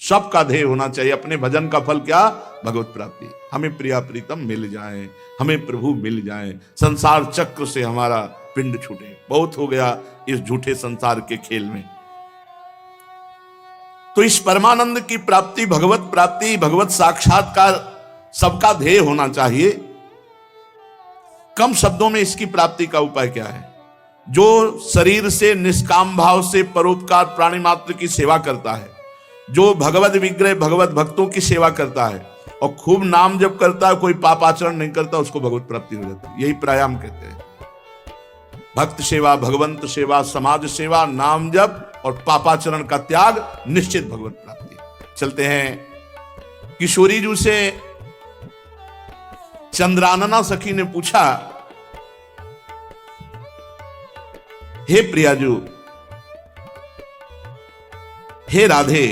सबका ध्येय होना चाहिए। अपने भजन का फल क्या? भगवत प्राप्ति। हमें प्रिया प्रीतम मिल जाए, हमें प्रभु मिल जाए, संसार चक्र से हमारा पिंड छूटे। बहुत हो गया इस झूठे संसार के खेल में। तो इस परमानंद की प्राप्ति, भगवत प्राप्ति, भगवत साक्षात्कार सबका ध्येय होना चाहिए। कम शब्दों में इसकी प्राप्ति का उपाय क्या है? जो शरीर से निष्काम भाव से परोपकार प्राणी मात्र की सेवा करता है, जो भगवत विग्रह भगवत भक्तों की सेवा करता है और खूब नाम जप करता है, कोई पापाचरण नहीं करता, उसको भगवत प्राप्ति हो जाती है। यही प्राणायाम कहते हैं। भक्त सेवा, भगवंत सेवा, समाज सेवा, नाम जप और पापाचरण का त्याग, निश्चित भगवत प्राप्ति। चलते हैं किशोरी जी से चंद्रानना सखी ने पूछा, हे प्रियाजू, हे राधे,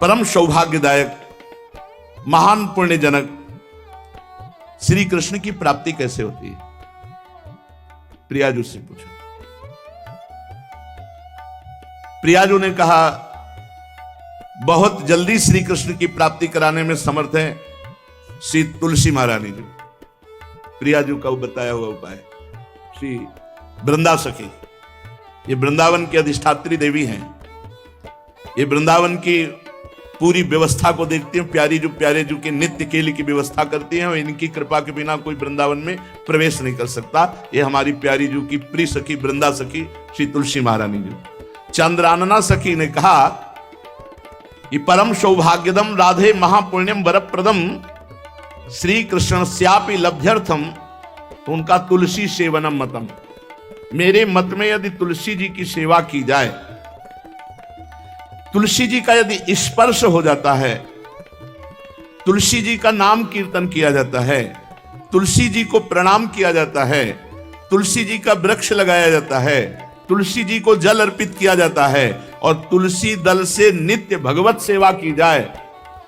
परम सौभाग्यदायक महान पुण्यजनक श्री कृष्ण की प्राप्ति कैसे होती है? प्रियाजू से पूछा। प्रियाजू ने कहा, बहुत जल्दी श्री कृष्ण की प्राप्ति कराने में समर्थ है श्री तुलसी महारानी जी। प्रियाजू का बताया हुआ उपाय, श्री वृंदा सखी, ये वृंदावन की अधिष्ठात्री देवी हैं। ये वृंदावन की पूरी व्यवस्था को देखती हैं। प्यारे जो के नित्य केली की व्यवस्था करती हैं। इनकी कृपा के बिना कोई वृंदावन में प्रवेश नहीं कर सकता। ये हमारी प्यारी जू की प्रिय सखी वृंदा सखी श्री तुलसी महारानी जी। चंद्रानना सखी ने कहा कि परम सौभाग्यदम राधे महापुण्यम वरप्रदम श्री कृष्ण श्यापि लभ्यर्थम, तो उनका तुलसी सेवनम मतम। मेरे मत में यदि तुलसी जी की सेवा की जाए, तुलसी जी का यदि स्पर्श हो जाता है, तुलसी जी का नाम कीर्तन किया जाता है, तुलसी जी को प्रणाम किया जाता है, तुलसी जी का वृक्ष लगाया जाता है, तुलसी जी को जल अर्पित किया जाता है और तुलसी दल से नित्य भगवत सेवा की जाए,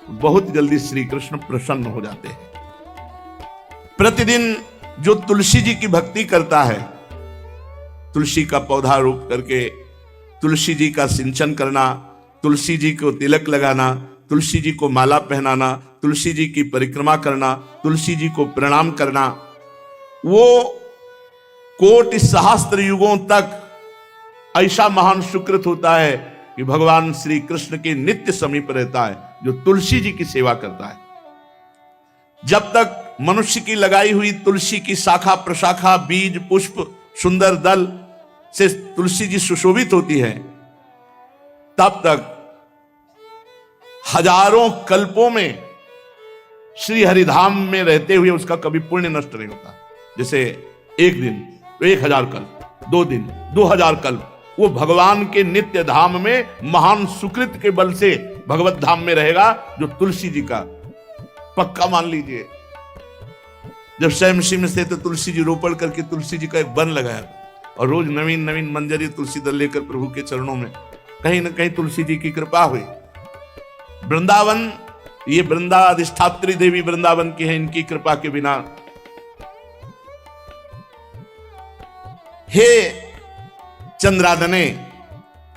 बहुत जल्दी श्री कृष्ण प्रसन्न हो जाते हैं। प्रतिदिन जो तुलसी जी की भक्ति करता है, तुलसी का पौधा रोप करके तुलसी जी का सिंचन करना, तुलसी जी को तिलक लगाना, तुलसी जी को माला पहनाना, तुलसी जी की परिक्रमा करना, तुलसी जी को प्रणाम करना, वो कोटि सहस्त्र युगों तक ऐसा महान सुकृत होता है कि भगवान श्री कृष्ण के नित्य समीप रहता है जो तुलसी जी की सेवा करता है। जब तक मनुष्य की लगाई हुई तुलसी की शाखा प्रशाखा, बीज, पुष्प, सुंदर दल से तुलसी जी सुशोभित होती है, तब तक हजारों कल्पों में श्री हरिधाम में रहते हुए उसका कभी पुण्य नष्ट नहीं होता। जैसे एक दिन तो 1000 कल्प, 2 दिन 2000 कल्प, वो भगवान के नित्य धाम में महान सुकृत के बल से भगवत धाम में रहेगा, जो तुलसी जी का पक्का मान लीजिए। जब स्वयं में से तो तुलसी जी रोपण करके तुलसी जी का एक वन लगाया और रोज नवीन नवीन मंजरी तुलसी दल लेकर प्रभु के चरणों में, कहीं ना कहीं तुलसी जी की कृपा हुई। वृंदावन, ये वृंदा अधिष्ठात्री देवी वृंदावन की है, इनकी कृपा के बिना। हे चंद्रादने,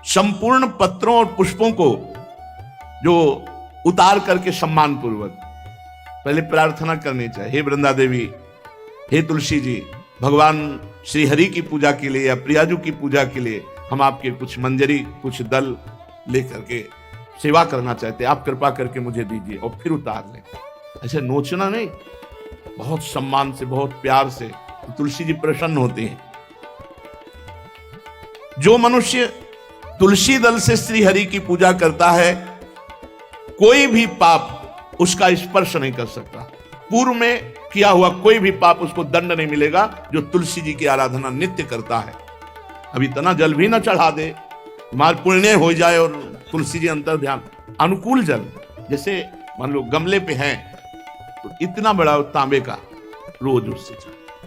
संपूर्ण पत्रों और पुष्पों को जो उतार करके सम्मान पूर्वक पहले प्रार्थना करनी चाहिए। हे वृंदा देवी, हे तुलसी जी, भगवान श्री हरि की पूजा के लिए या प्रियाजू की पूजा के लिए हम आपके कुछ मंजरी, कुछ दल लेकर के सेवा करना चाहते हैं, आप कृपा करके मुझे दीजिए, और फिर उतार लें। ऐसे नोचना नहीं, बहुत सम्मान से, बहुत प्यार से, तो तुलसी जी प्रसन्न होते हैं। जो मनुष्य तुलसी दल से श्री हरि की पूजा करता है, कोई भी पाप उसका स्पर्श नहीं कर सकता। पूर्व में किया हुआ कोई भी पाप उसको दंड नहीं मिलेगा, जो तुलसी जी की आराधना नित्य करता है। अब इतना जल भी ना चढ़ा दे, माल पुण्य हो जाए और तुलसी जी अंतर ध्यान, अनुकूल जल, जैसे मान लो गमले पे हैं तो इतना बड़ा तांबे का रोज उससे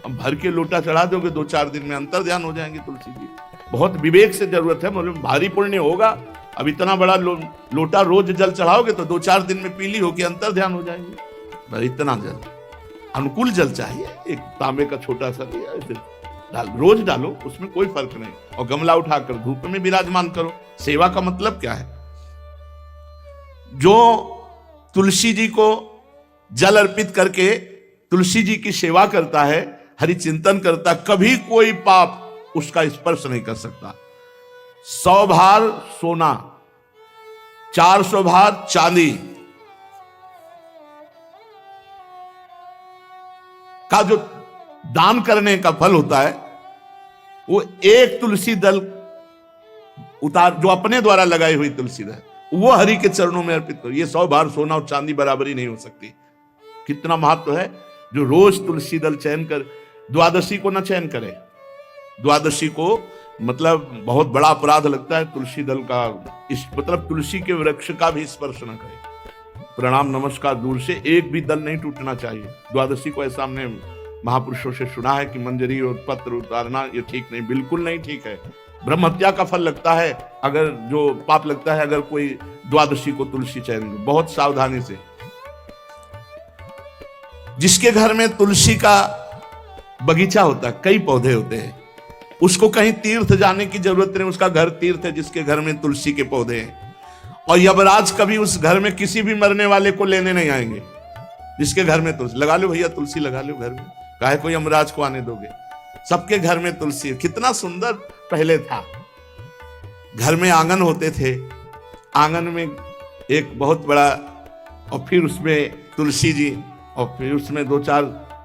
अब भर के लोटा चढ़ा दोगे, 2-4 दिन में अंतर ध्यान हो जाएंगे तुलसी जी। बहुत विवेक से जरूरत है, मतलब भारी पुण्य होगा। अब इतना बड़ा लोटा रोज जल चढ़ाओगे तो 2-4 दिन में पीली होके अंतर ध्यान हो जाएंगे। इतना जल, अनुकूल जल चाहिए। एक तांबे का छोटा सा दिया, रोज डालो, उसमें कोई फर्क नहीं। और गमला उठाकर धूप में विराजमान करो। सेवा का मतलब क्या है? जो तुलसी जी को जल अर्पित करके तुलसी जी की सेवा करता है, हरि चिंतन करता, कभी कोई पाप उसका स्पर्श नहीं कर सकता। 100 भार सोना, 400 भार चांदी का जो दान करने का फल होता है, वो एक तुलसी दल उतार, जो अपने द्वारा लगाई हुई तुलसी दल, वो हरि के चरणों में अर्पित करो। ये 100 भार सोना और चांदी बराबरी नहीं हो सकती। कितना महत्व है। जो रोज तुलसी दल चयन कर, द्वादशी को ना चयन करे, द्वादशी को मतलब बहुत बड़ा अपराध लगता है तुलसी दल का, इस मतलब तुलसी के वृक्ष का भी स्पर्श न करे। प्रणाम नमस्कार दूर से, एक भी दल नहीं टूटना चाहिए। द्वादशी को ऐसा हमने महापुरुषों से सुना है कि मंजरी और पत्र उतारना ये ठीक नहीं, बिल्कुल नहीं ठीक है। ब्रह्म हत्या का फल लगता है, अगर जो पाप लगता है अगर कोई द्वादशी को तुलसी चयन, बहुत सावधानी से। जिसके घर में तुलसी का बगीचा होता है, कई पौधे होते हैं, उसको कहीं तीर्थ जाने की जरूरत नहीं, उसका घर तीर्थ है जिसके घर में तुलसी के पौधे हैं। और यमराज कभी उस घर में किसी भी मरने वाले को लेने नहीं आएंगे। जिसके घर में तुलसी, लगा लो भैया तुलसी लगा लो घर में, काहे को यमराज को आने दोगे। सबके घर में तुलसी, कितना सुंदर पहले था। घर में आंगन होते थे, आंगन में एक बहुत बड़ा, और फिर उसमें तुलसी जी, और फिर उसमें 2-4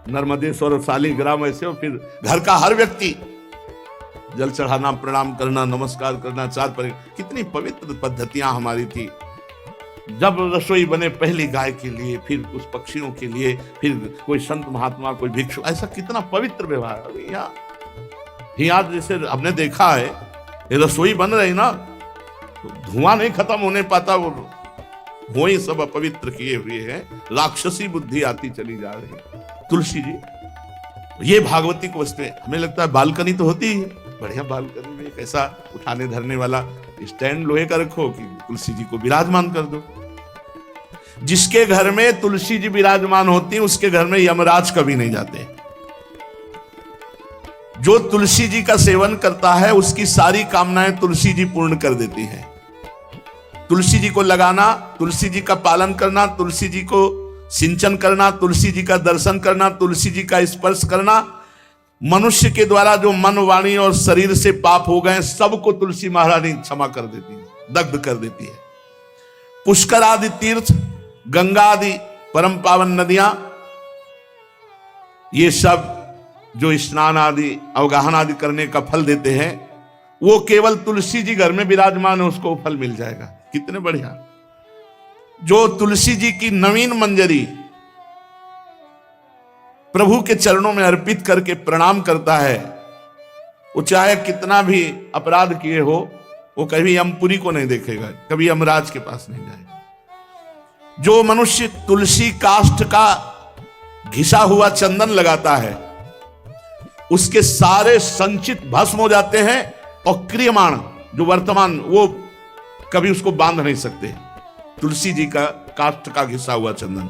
नर्मदेश्वर और शालिग्राम ऐसे, और फिर घर का हर व्यक्ति जल चढ़ाना, प्रणाम करना, नमस्कार करना, 4 पर। कितनी पवित्र पद्धतियां हमारी थी। जब रसोई बने पहली गाय के लिए, फिर कुछ पक्षियों के लिए, फिर कोई संत महात्मा, कोई भिक्षु, ऐसा कितना पवित्र व्यवहार। यहाँ जैसे हमने देखा है, ये रसोई बन रही ना, तो धुआं नहीं खत्म होने पाता, वो ही सब अपवित्र किए हुए हैं, राक्षसी बुद्धि आती चली जा रही है। तुलसी जी, ये भागवती को वस्तु है। हमें लगता है बालकनी तो होती ही है, बढ़िया बालकनी में एक ऐसा उठाने धरने वाला स्टैंड लोहे का रखो कि तुलसी जी को विराजमान कर दो। जिसके घर में तुलसी जी विराजमान होती, उसके घर में यमराज कभी नहीं जाते। जो तुलसी जी का सेवन करता है, उसकी सारी कामनाएं तुलसी जी पूर्ण कर देती है। तुलसी जी को लगाना, तुलसी जी का पालन करना, तुलसी जी को सिंचन करना, तुलसी जी का दर्शन करना, तुलसी जी का स्पर्श करना, मनुष्य के द्वारा जो मन, वाणी और शरीर से पाप हो गए, सबको तुलसी महारानी क्षमा कर देती है, दग्ध कर देती है। पुष्कर आदि तीर्थ, गंगा आदि परम पावन नदियां, ये सब जो स्नान आदि, अवगाहन आदि करने का फल देते हैं, वो केवल तुलसी जी घर में विराजमान है, उसको फल मिल जाएगा। कितने बढ़िया। जो तुलसी जी की नवीन मंजरी प्रभु के चरणों में अर्पित करके प्रणाम करता है, वो चाहे कितना भी अपराध किए हो, वो कभी यमपुरी को नहीं देखेगा, कभी यमराज के पास नहीं जाएगा। जो मनुष्य तुलसी काष्ठ का घिसा हुआ चंदन लगाता है, उसके सारे संचित भस्म हो जाते हैं, और क्रियमाण जो वर्तमान, वो कभी उसको बांध नहीं सकते। तुलसी जी का काष्ठ का घिसा हुआ चंदन।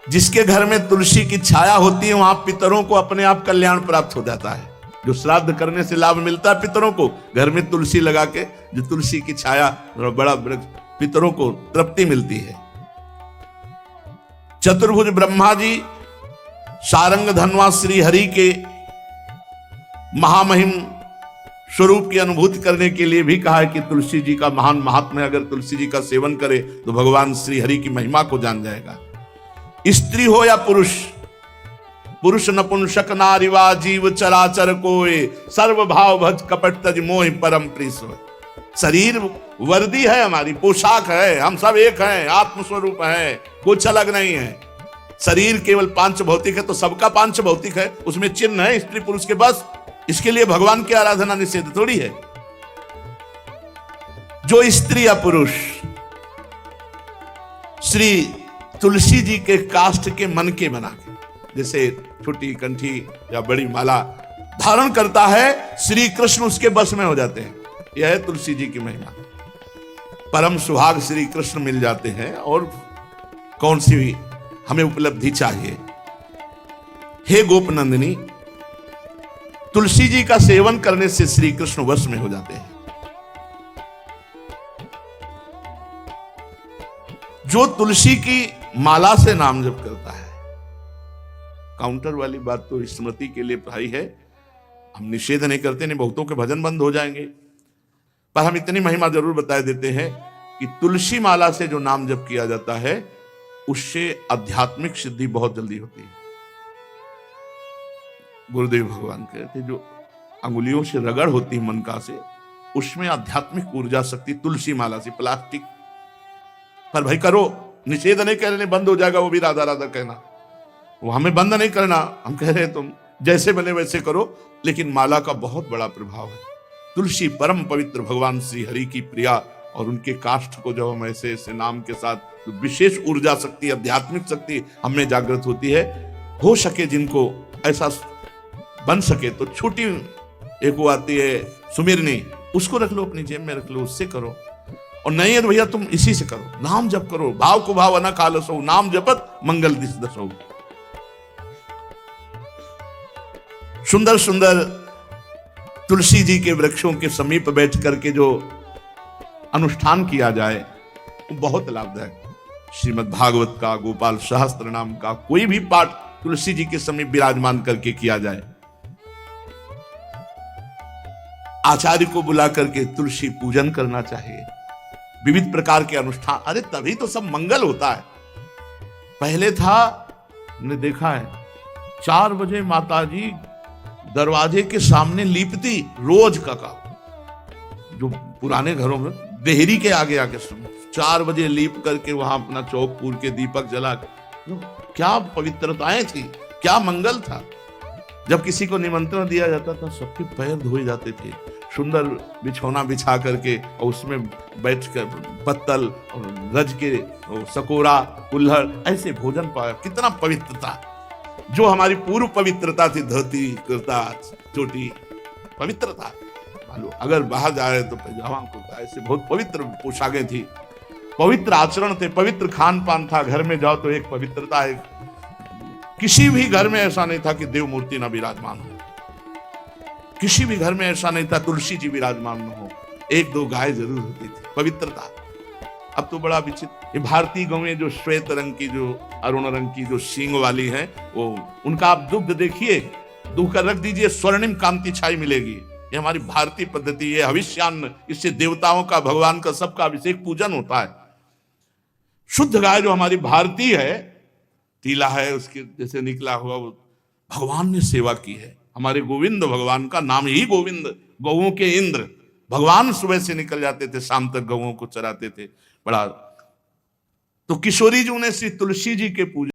जिसके घर में तुलसी की छाया होती है, वहां पितरों को अपने आप कल्याण प्राप्त हो जाता है। जो श्राद्ध करने से लाभ मिलता है पितरों को, घर में तुलसी लगा के, जो तुलसी की छाया, बड़ा वृक्ष, पितरों को तृप्ति मिलती है। चतुर्भुज ब्रह्मा जी सारंग धनवा श्री हरि के महामहिम स्वरूप की अनुभूति करने के लिए भी कहा है कि तुलसी जी का महान महात्म्य है। अगर तुलसी जी का सेवन करे तो भगवान श्री हरि की महिमा को जान जाएगा। स्त्री हो या पुरुष, पुरुष नपुंसक नारीवा जीव चराचर कोय, सर्व भाव भज कपट तज मोहि परम प्रिय सोय। शरीर वर्दी है, हमारी पोशाक है, हम सब एक हैं, आत्मस्वरूप है, कुछ अलग नहीं है। शरीर केवल पांच भौतिक है तो सबका पांच भौतिक है, उसमें चिन्ह है स्त्री पुरुष के, बस। इसके लिए भगवान की आराधना निषेध थोड़ी है। जो स्त्री या पुरुष श्री तुलसी जी के काष्ठ के मन के बना के, जैसे छोटी कंठी या बड़ी माला धारण करता है, श्री कृष्ण उसके बस में हो जाते हैं। यह है तुलसी जी की महिमा। परम सुहाग श्री कृष्ण मिल जाते हैं, और कौन सी हमें उपलब्धि चाहिए। हे गोपनंदिनी, तुलसी जी का सेवन करने से श्री कृष्ण वश में हो जाते हैं। जो तुलसी की माला से नाम जप करता है, काउंटर वाली बात तो स्मृति के लिए भाई है, हम निषेध नहीं करते, नहीं बहुतों के भजन बंद हो जाएंगे, पर हम इतनी महिमा जरूर बता देते हैं कि तुलसी माला से जो नाम जप किया जाता है उससे आध्यात्मिक सिद्धि बहुत जल्दी होती है। गुरुदेव भगवान कहते जो अंगुलियों से रगड़ होती है मनका से, उसमें आध्यात्मिक ऊर्जा शक्ति तुलसी माला से। प्लास्टिक पर भाई करो, निषेध नहीं कह रहे, बंद हो जाएगा वो भी राधा राधा कहना, वो हमें बंद नहीं करना, हम कह रहे तुम जैसे बने वैसे करो, लेकिन माला का बहुत बड़ा प्रभाव है। तुलसी परम पवित्र भगवान श्री हरि की प्रिया, और उनके काष्ठ को जब हम ऐसे ऐसे नाम के साथ, तो विशेष ऊर्जा शक्ति, आध्यात्मिक शक्ति हमें जागृत होती है। हो सके जिनको ऐसा बन सके तो छोटी एक वो आती है सुमिरनी, उसको रख लो अपनी जेब में, रख लो, उससे करो। और नहीं है तो भैया तुम इसी से करो, नाम जप करो, भाव को भाव न कालसो, नाम जपत मंगल दिस दसो। सुंदर सुंदर तुलसी जी के वृक्षों के समीप बैठ करके जो अनुष्ठान किया जाए वो बहुत लाभदायक। श्रीमद् भागवत का, गोपाल सहस्त्र नाम का कोई भी पाठ तुलसी जी के समीप विराजमान करके किया जाए, आचार्य को बुला करके तुलसी पूजन करना चाहिए, विविध प्रकार के अनुष्ठान, अरे तभी तो सब मंगल होता है। पहले था, हमने देखा है, 4 बजे माताजी दरवाजे के सामने लीपती, रोज का काम, जो पुराने घरों में देहरी के आगे आके 4 बजे लीप करके वहां अपना चौक पूर के दीपक जला, क्या पवित्रताएं थी, क्या मंगल था। जब किसी को निमंत्रण दिया जाता था सबके पैर धोए जाते थे, सुंदर बिछौना बिछा करके, और उसमें बैठ कर पत्तल और रज के सकोरा कुल्हड़ ऐसे भोजन पाया, कितना पवित्रता। जो हमारी पूर्व पवित्रता थी, धोती कुर्ता चोटी, पवित्रता। अगर बाहर जा रहे तो पैजामा कुर्ता, ऐसे बहुत पवित्र पोशाकें थी, पवित्र आचरण थे, पवित्र खान पान था। घर में जाओ तो एक पवित्रता है। किसी भी घर में ऐसा नहीं था कि देव मूर्ति ना विराजमान हो, किसी भी घर में ऐसा नहीं था तुलसी जी विराजमान न हो, 1-2 गाय जरूर होती थी, पवित्रता। अब तो बड़ा विचित्र, ये भारतीय गौएं जो श्वेत रंग की, जो अरुण रंग की, जो सींग वाली हैं, वो उनका आप दुग्ध देखिए, दूह कर रख दीजिए, स्वर्णिम कांति छाई मिलेगी। ये हमारी भारतीय पद्धति है, हविष्यान्न, इससे देवताओं का, भगवान का, सबका अभिषेक पूजन होता है। शुद्ध गाय जो हमारी भारतीय है, तीला है उसके जैसे निकला हुआ, वो भगवान ने सेवा की है। हमारे गोविंद भगवान का नाम ही गोविंद, गौओं के इंद्र। भगवान सुबह से निकल जाते थे, शाम तक गौओं को चराते थे। बड़ा तो किशोरी जी ने श्री तुलसी जी के पूजा